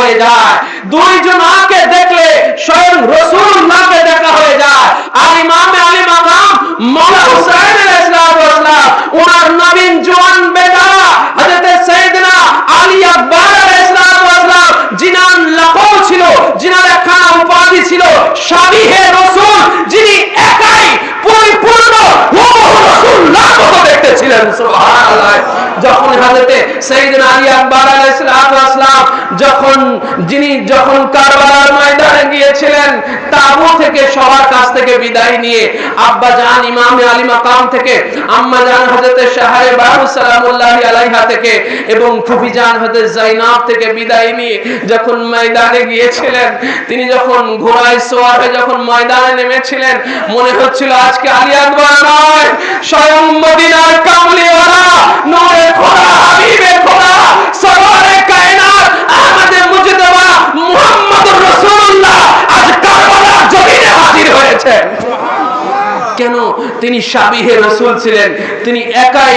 হয়ে যায়। দুইজনকে দেখলে স্বয়ং রাসূলুল্লাহকে দেখা হয়ে যায়। আর ইমামে আলী মাকাম মাওলা হুসাইন আলাইহিস সালাম ওনার নবীন জওয়ান বেটা হযরত সাইয়েদনা আলী আকবর আলাইহিস সালাম জিনার লাকব ছিল, জিনার একখানা উপাধি ছিল শাবিহে রাসূল, যিনি একাই পরিপূর্ণ রাসূলুল্লাহ মতো দেখতে ছিলেন। সুবহানাল্লাহ। যখন হযরত সাইয়েদনা আলী আকবর আলাইহিস সালাম যখন কারবালার ময়দানে গিয়েছিলেন, তাবু থেকে সবার কাছ থেকে বিদায় নিয়ে আব্বা জান ইমামে আলী মাকাম থেকে, আম্মা জান হযরত শাহরে বাহু সালামুল্লাহি আলাইহা থেকে এবং ফুফি জান হযরত যায়নাব থেকে বিদায় নিয়ে যখন ময়দানে গিয়েছিলেন, তিনি যখন ঘোড়ায় সওয়ার হয়ে যখন ময়দানে নেমেছিলেন, মনে হচ্ছিল আজকে আলী আকবর নয়, স্বয়ং মদিনার কামলিওয়ালা নূরে খোদা হাবিবে খোদা সরওয়ারে কায়নাত আহমদে মুজতবা মুহাম্মদুর রাসূলুল্লাহ আজ কারবালার জমিনে হাজির হয়েছে। কেন? তিনি শাবিহে রাসূল ছিলেন, তিনি একাই